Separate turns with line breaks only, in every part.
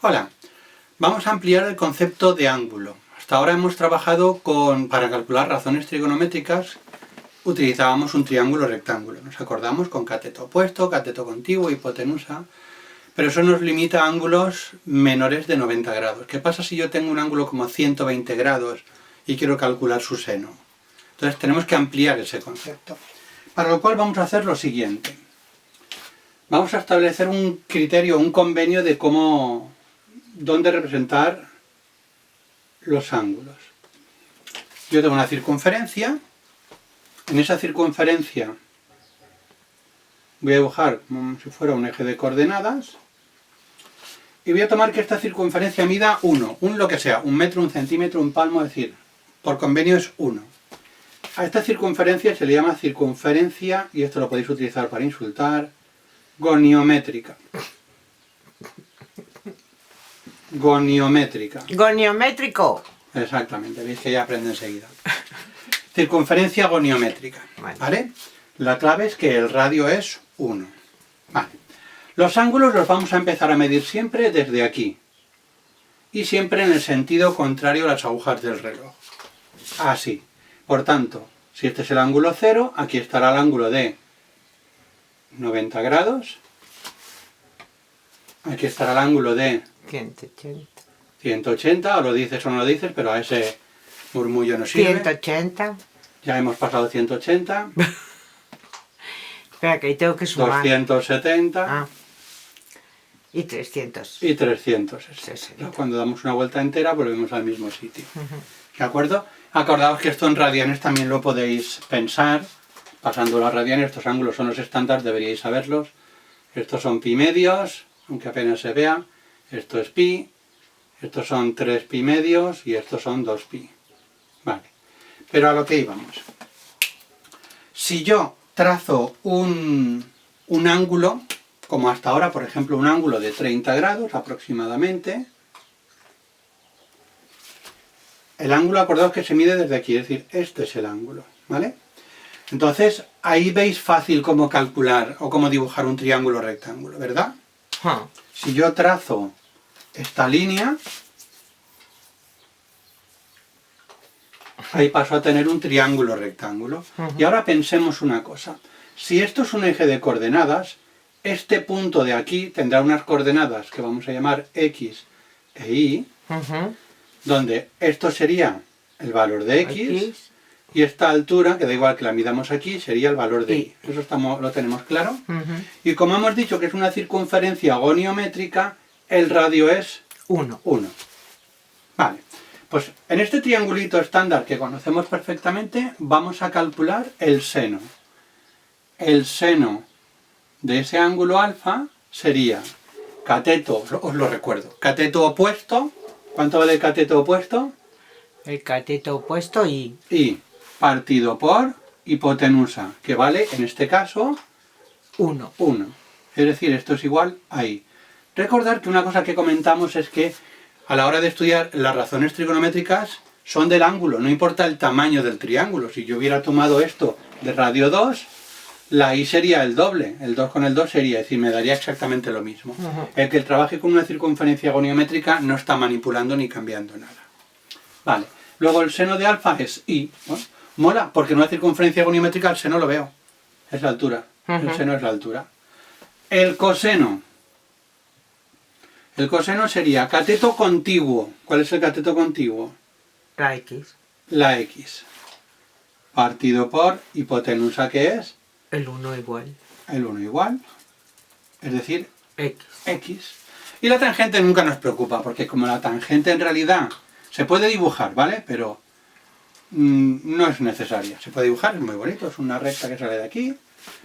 Hola, vamos a ampliar el concepto de ángulo. Hasta ahora hemos trabajado para calcular razones trigonométricas, utilizábamos un triángulo rectángulo. Nos acordamos con cateto opuesto, cateto contiguo, hipotenusa, pero eso nos limita a ángulos menores de 90 grados. ¿Qué pasa si yo tengo un ángulo como 120 grados y quiero calcular su seno? Entonces tenemos que ampliar ese concepto. Para lo cual vamos a hacer lo siguiente. Vamos a establecer un criterio, un convenio de dónde representar los ángulos. Yo tengo una circunferencia. En esa circunferencia voy a dibujar como si fuera un eje de coordenadas. Y voy a tomar que esta circunferencia mida 1, lo que sea, 1 metro, 1 centímetro, 1 palmo, es decir, por convenio es 1. A esta circunferencia se le llama circunferencia, y esto lo podéis utilizar para insultar, goniométrica. Goniométrica.
Goniométrico.
Exactamente, veis que ya aprende enseguida. Circunferencia goniométrica, ¿vale? La clave es que el radio es 1. Vale. Los ángulos los vamos a empezar a medir siempre desde aquí. Y siempre en el sentido contrario a las agujas del reloj. Así. Por tanto, si este es el ángulo 0, aquí estará el ángulo de 90 grados. Aquí estará el ángulo de
180.
180, o lo dices o no lo dices, pero a ese murmullo no sirve.
180.
Ya hemos pasado 180.
Espera, que ahí tengo que sumar.
270.
Ah. Y 300.
Y 360.
60.
Cuando damos una vuelta entera volvemos al mismo sitio. ¿De acuerdo? Acordaos que esto en radianes también lo podéis pensar. Pasándolo a radianes, estos ángulos son los estándares, deberíais saberlos. Estos son pi medios, aunque apenas se vea. Esto es pi. Estos son 3 pi medios y estos son 2 pi. Vale. Pero a lo que íbamos. Si yo trazo un ángulo, como hasta ahora, por ejemplo, un ángulo de 30 grados aproximadamente, el ángulo, acordaos que se mide desde aquí, es decir, este es el ángulo, ¿vale? Entonces, ahí veis fácil cómo calcular o cómo dibujar un triángulo rectángulo, ¿verdad? Si yo trazo esta línea, ahí paso a tener un triángulo rectángulo. Y ahora pensemos una cosa. Si esto es un eje de coordenadas, este punto de aquí tendrá unas coordenadas que vamos a llamar X e Y, donde esto sería el valor de X, y esta altura, que da igual que la midamos aquí, sería el valor de Y. Eso lo tenemos claro. Y como hemos dicho que es una circunferencia goniométrica, el radio es 1. Vale. Pues en este triangulito estándar que conocemos perfectamente, vamos a calcular el seno. El seno de ese ángulo alfa sería cateto, os lo recuerdo, cateto opuesto. ¿Cuánto vale el cateto opuesto?
El cateto opuesto y
partido por hipotenusa, que vale, en este caso,
1.
Es decir, esto es igual a I. Recordar que una cosa que comentamos es que a la hora de estudiar las razones trigonométricas son del ángulo, no importa el tamaño del triángulo. Si yo hubiera tomado esto de radio 2, la I sería el doble, el 2 con el 2 sería, es decir, me daría exactamente lo mismo. El que trabaje con una circunferencia goniométrica no está manipulando ni cambiando nada. Vale, luego el seno de alfa es I. ¿No? Mola, porque en una circunferencia goniométrica el seno lo veo, es la altura, el seno es la altura. El coseno sería cateto contiguo. ¿Cuál es el cateto contiguo?
La X.
La X. Partido por hipotenusa, que es
El 1 igual.
el 1 igual, es decir,
X.
Y la tangente nunca nos preocupa, porque como la tangente en realidad se puede dibujar, ¿vale? Pero no es necesaria. Se puede dibujar, es muy bonito, es una recta que sale de aquí,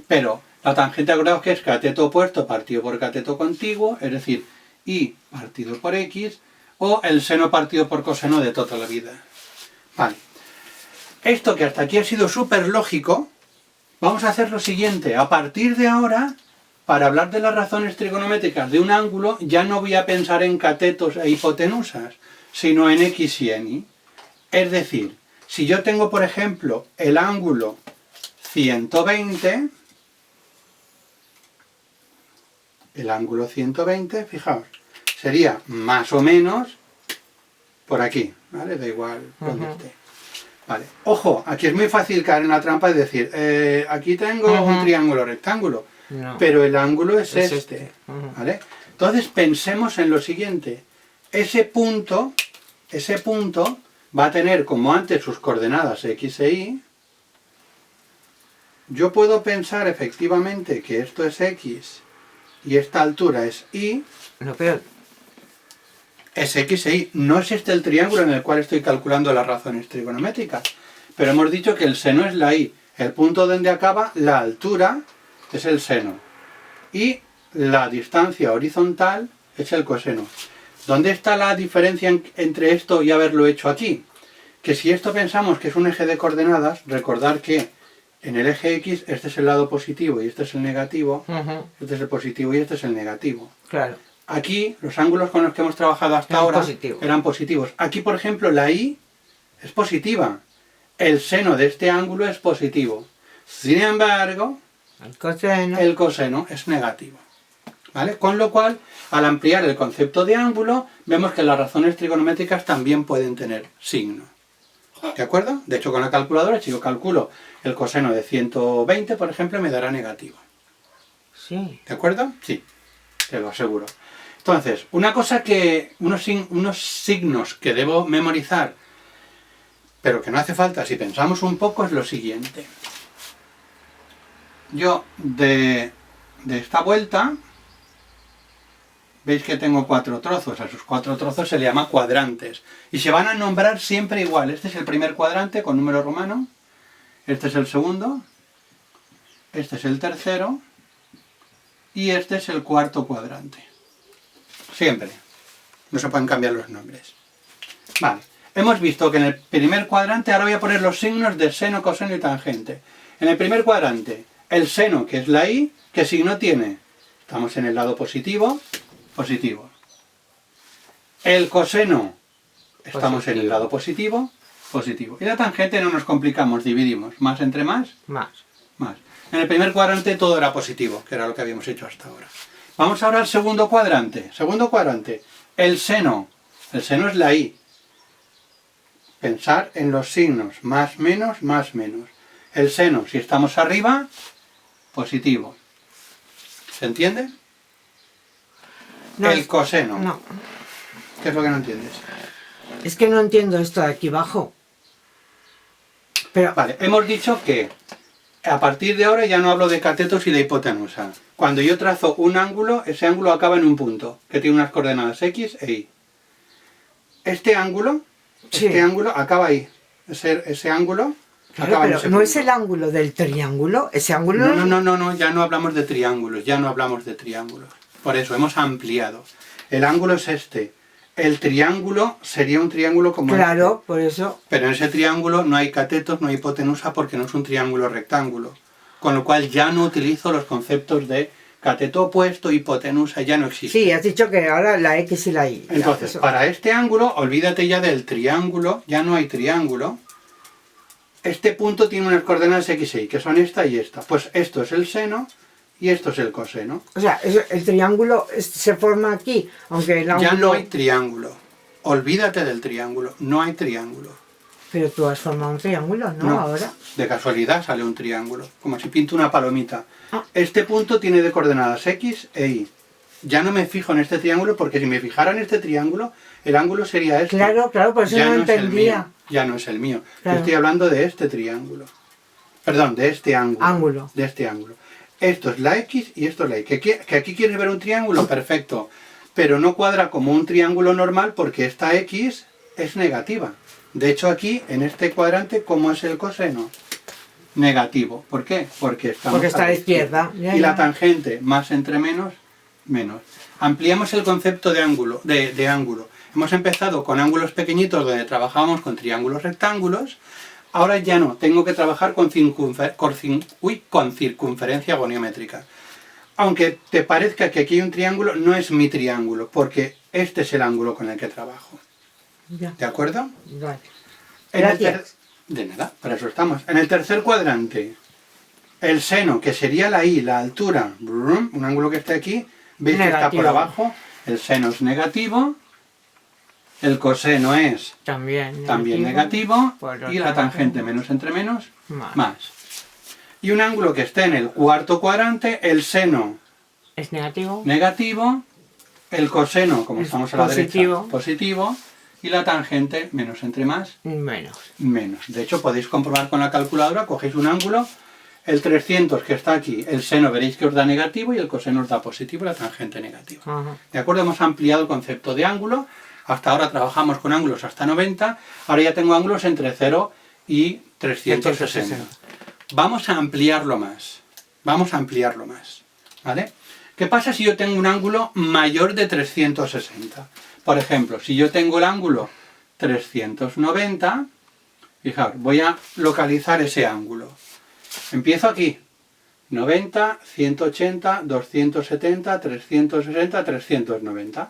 pero la tangente, acordaos que es cateto opuesto partido por cateto contiguo, es decir, Y partido por X, o el seno partido por coseno de toda la vida. Vale. Esto que hasta aquí ha sido súper lógico, vamos a hacer lo siguiente. A partir de ahora, para hablar de las razones trigonométricas de un ángulo, ya no voy a pensar en catetos e hipotenusas, sino en X y en Y. Es decir, si yo tengo, por ejemplo, el ángulo 120, el ángulo 120, fijaos, sería más o menos por aquí, ¿vale? Da igual donde esté. Vale. Ojo, aquí es muy fácil caer en la trampa y decir, aquí tengo un triángulo rectángulo,
No.
pero el ángulo es
Es
este,
este.
¿vale? Entonces pensemos en lo siguiente, ese punto va a tener como antes sus coordenadas x e y. Yo puedo pensar efectivamente que esto es x y esta altura es y.
No, pero
Es x e y. No existe el triángulo en el cual estoy calculando las razones trigonométricas, pero hemos dicho que el seno es la y. El punto donde acaba la altura es el seno y la distancia horizontal es el coseno. ¿Dónde está la diferencia entre esto y haberlo hecho aquí? Que si esto pensamos que es un eje de coordenadas, recordar que en el eje X este es el lado positivo y este es el negativo, este es el positivo y este es el negativo.
claro.
Aquí los ángulos con los que hemos trabajado hasta
Eran
ahora
positivos.
eran positivos. Aquí, por ejemplo, la y es positiva. El seno de este ángulo es positivo. Sin embargo,
El coseno.
el coseno es negativo. ¿Vale? Con lo cual, al ampliar el concepto de ángulo, vemos que las razones trigonométricas también pueden tener signo. ¿De acuerdo? De hecho, con la calculadora, si yo calculo el coseno de 120, por ejemplo, me dará negativo.
Sí.
¿De acuerdo? Sí, te lo aseguro. Entonces, una cosa que, unos signos que debo memorizar, pero que no hace falta si pensamos un poco, es lo siguiente. Yo, de esta vuelta, veis que tengo 4 trozos. A esos 4 trozos se le llama cuadrantes. Y se van a nombrar siempre igual. Este es el primer cuadrante con número romano. Este es el segundo. Este es el tercero. Y este es el cuarto cuadrante. Siempre. No se pueden cambiar los nombres. Vale. Hemos visto que en el primer cuadrante, ahora voy a poner los signos de seno, coseno y tangente. En el primer cuadrante, el seno, que es la y, ¿qué signo tiene? Estamos en el lado positivo, positivo. El coseno, estamos en el lado positivo, positivo. Y la tangente no nos complicamos, dividimos. Más entre más,
Más.
más. En el primer cuadrante todo era positivo, que era lo que habíamos hecho hasta ahora. Vamos ahora al segundo cuadrante. Segundo cuadrante, el seno. El seno es la y. Pensar en los signos, más, menos, más, menos. El seno, si estamos arriba, positivo. ¿Se entiende?
No,
el coseno.
No.
¿Qué es lo que no entiendes?
Es que no entiendo esto de aquí abajo. Pero,
Vale, hemos dicho que a partir de ahora ya no hablo de catetos y de hipotenusa. Cuando yo trazo un ángulo, ese ángulo acaba en un punto, que tiene unas coordenadas x e y. Este ángulo acaba ahí. Ese ángulo
claro,
acaba en
pero
ese
no
punto.
es el ángulo del triángulo. Ese ángulo
No, ya no hablamos de triángulos, ya no hablamos de triángulos. Por eso, hemos ampliado. El ángulo es este. El triángulo sería un triángulo como
claro,
este.
por eso.
Pero en ese triángulo no hay catetos, no hay hipotenusa porque no es un triángulo rectángulo. Con lo cual ya no utilizo los conceptos de cateto opuesto, hipotenusa, ya no existe.
Sí, has dicho que ahora la X y la Y.
Entonces,
eso.
para este ángulo, olvídate ya del triángulo, ya no hay triángulo. Este punto tiene unas coordenadas x y, que son esta y esta. Pues esto es el seno y esto es el coseno.
O sea, el triángulo se forma aquí, aunque el ángulo...
Ya no hay triángulo. Olvídate del triángulo, no hay triángulo.
Pero tú has formado un triángulo, ¿no?
No,
Ahora.
de casualidad sale un triángulo, como si pinto una palomita.
Ah.
Este punto tiene de coordenadas x e y. Ya no me fijo en este triángulo porque si me fijara en este triángulo, el ángulo sería este.
Claro, por eso
Ya
no
no es el
entendía.
mío, ya no es el mío.
Claro.
Yo estoy hablando de este triángulo. Perdón, de este ángulo. De este ángulo. Esto es la x y esto es la y. ¿Que aquí quieres ver un triángulo? Perfecto. Pero no cuadra como un triángulo normal porque esta x es negativa. De hecho aquí, en este cuadrante, ¿cómo es el coseno? Negativo. ¿Por qué? Porque está
a la izquierda.
Y la tangente, más entre menos, menos. Ampliamos el concepto de ángulo. Hemos empezado con ángulos pequeñitos donde trabajábamos con triángulos rectángulos. Ahora ya no, tengo que trabajar con circunferencia goniométrica. Aunque te parezca que aquí hay un triángulo, no es mi triángulo, porque este es el ángulo con el que trabajo.
Ya.
¿De acuerdo?
Vale.
Gracias. De nada, para eso estamos. En el tercer cuadrante, el seno, que sería la y, la altura, un ángulo que esté aquí, veis que está por
Negativo.
abajo, el seno es negativo, el coseno es
También
negativo
por lo
y la
tanto,
tangente menos entre menos,
más.
más. Y un ángulo que esté en el cuarto cuadrante, el seno
Es negativo.
negativo, el coseno, como
Es
estamos a la
positivo.
derecha, positivo, y la tangente menos entre más,
Menos.
menos. De hecho, podéis comprobar con la calculadora, cogéis un ángulo, el 300 que está aquí, el seno veréis que os da negativo y el coseno os da positivo y la tangente negativa.
Ajá.
¿De acuerdo? Hemos ampliado el concepto de ángulo. Hasta ahora trabajamos con ángulos hasta 90, ahora ya tengo ángulos entre 0 y 360. Vamos a ampliarlo más. Vamos a ampliarlo más. ¿Vale? ¿Qué pasa si yo tengo un ángulo mayor de 360? Por ejemplo, si yo tengo el ángulo 390, fijaos, voy a localizar ese ángulo. Empiezo aquí. 90, 180, 270, 360, 390.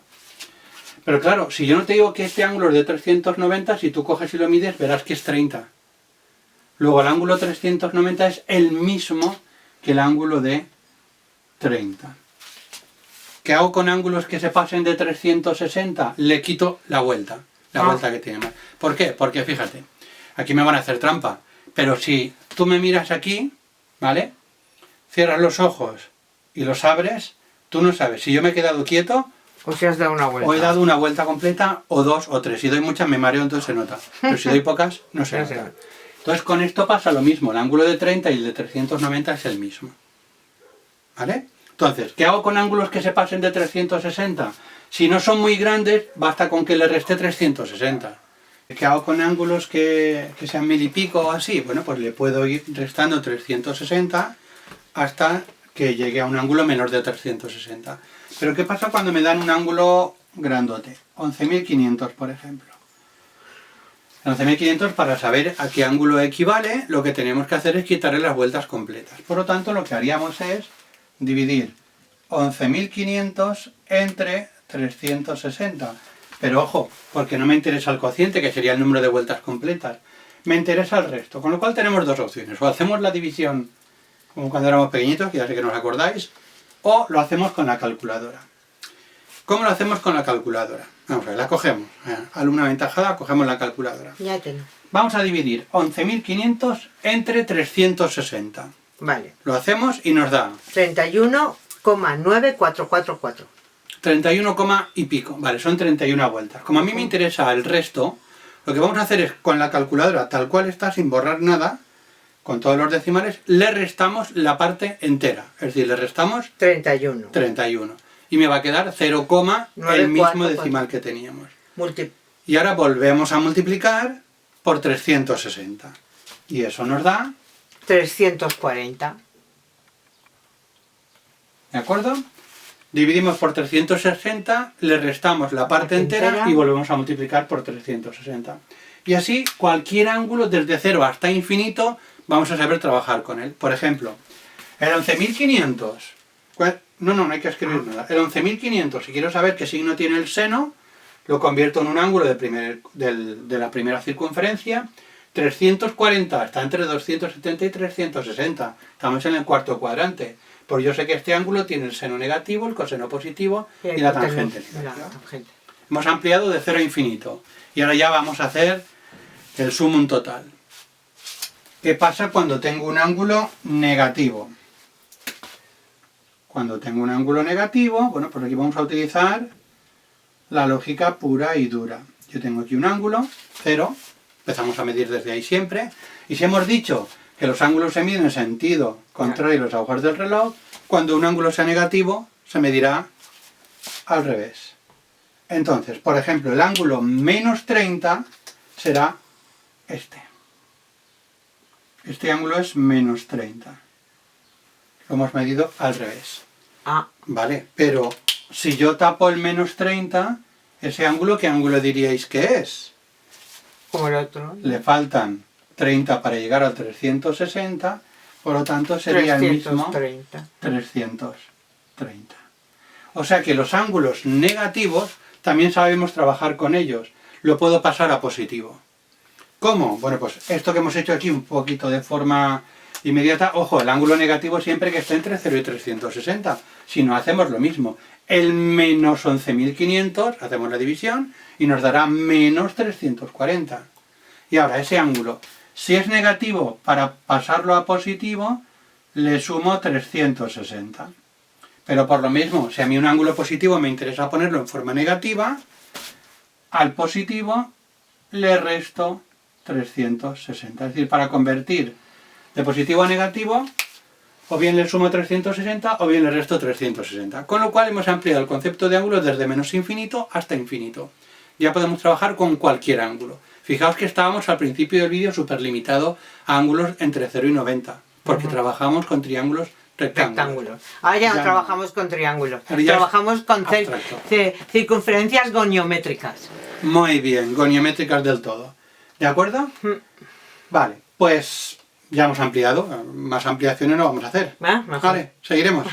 Pero claro, si yo no te digo que este ángulo es de 390, si tú coges y lo mides, verás que es 30. Luego el ángulo 390 es el mismo que el ángulo de 30. ¿Qué hago con ángulos que se pasen de 360? Le quito la vuelta que tiene más. ¿Por qué? Porque fíjate, aquí me van a hacer trampa. Pero si tú me miras aquí, ¿vale? Cierras los ojos y los abres, tú no sabes si yo me he quedado quieto
O si has dado una vuelta.
o he dado una vuelta completa, o dos, o tres. Si doy muchas me mareo, entonces se nota. Pero si doy pocas, no se
No se
nota.
nota.
Entonces con esto pasa lo mismo. El ángulo de 30 y el de 390 es el mismo. ¿Vale? Entonces, ¿qué hago con ángulos que se pasen de 360? Si no son muy grandes, basta con que le reste 360. ¿Qué hago con ángulos que sean 1000 y pico o así? Bueno, pues le puedo ir restando 360 hasta que llegue a un ángulo menor de 360. Pero ¿qué pasa cuando me dan un ángulo grandote? 11.500, por ejemplo. 11.500, para saber a qué ángulo equivale, lo que tenemos que hacer es quitarle las vueltas completas. Por lo tanto, lo que haríamos es dividir 11.500 entre 360. Pero ojo, porque no me interesa el cociente, que sería el número de vueltas completas. Me interesa el resto. Con lo cual tenemos dos opciones. O hacemos la división como cuando éramos pequeñitos, que ya sé que no os acordáis, o lo hacemos con la calculadora. ¿Cómo lo hacemos con la calculadora? Vamos a ver, la cogemos. Alumna aventajada, cogemos la calculadora.
Ya tengo.
Vamos a dividir 11.500 entre 360.
Vale.
Lo hacemos y nos da
31,9444.
31, y pico. Vale, son 31 vueltas. Como a mí me interesa el resto, lo que vamos a hacer es con la calculadora tal cual está, sin borrar nada, con todos los decimales, le restamos la parte entera. Es decir, le restamos
31.
31. Y me va a quedar 0, el mismo decimal que teníamos. Y ahora volvemos a multiplicar por 360. Y eso nos da
340.
¿De acuerdo? Dividimos por 360, le restamos la parte entera y volvemos a multiplicar por 360. Y así, cualquier ángulo desde 0 hasta infinito, vamos a saber trabajar con él. Por ejemplo, el 11.500. No hay que escribir nada. El 11.500, si quiero saber qué signo tiene el seno, lo convierto en un ángulo de la primera circunferencia. 340 está entre 270 y 360. Estamos en el cuarto cuadrante. Pues yo sé que este ángulo tiene el seno negativo, el coseno positivo y la tangente negativa. Hemos ampliado de 0 a infinito. Y ahora ya vamos a hacer el sumum total. ¿Qué pasa cuando tengo un ángulo negativo? Cuando tengo un ángulo negativo, bueno, pues aquí vamos a utilizar la lógica pura y dura. Yo tengo aquí un ángulo, 0, empezamos a medir desde ahí siempre, y si hemos dicho que los ángulos se miden en sentido contrario a los agujeros del reloj, cuando un ángulo sea negativo, se medirá al revés. Entonces, por ejemplo, el ángulo menos 30 será este. Este ángulo es menos 30. Lo hemos medido al revés. Vale, pero si yo tapo el menos 30, ese ángulo, ¿qué ángulo diríais que es?
Como el otro.
Le faltan 30 para llegar al 360, por lo tanto sería
330.
el mismo 330. O sea que los ángulos negativos también sabemos trabajar con ellos. Lo puedo pasar a positivo. ¿Cómo? Bueno, pues esto que hemos hecho aquí un poquito de forma inmediata. Ojo, el ángulo negativo siempre que esté entre 0 y 360. Si no, hacemos lo mismo. El menos 11.500, hacemos la división y nos dará menos 340. Y ahora, ese ángulo, si es negativo, para pasarlo a positivo, le sumo 360. Pero por lo mismo, si a mí un ángulo positivo me interesa ponerlo en forma negativa, al positivo le resto 360. Es decir, para convertir de positivo a negativo, o bien le sumo 360 o bien le resto 360. Con lo cual hemos ampliado el concepto de ángulo desde menos infinito hasta infinito. Ya podemos trabajar con cualquier ángulo. Fijaos que estábamos al principio del vídeo súper limitado a ángulos entre 0 y 90, porque trabajamos con triángulos rectángulos.
Ahora ya no
Ya
trabajamos con triángulos,
Ahora ya
trabajamos con
abstracto.
circunferencias goniométricas.
Muy bien, goniométricas del todo. ¿De acuerdo? Vale, pues ya hemos ampliado. Más ampliaciones no vamos a hacer.
Mejor.
Vale, seguiremos.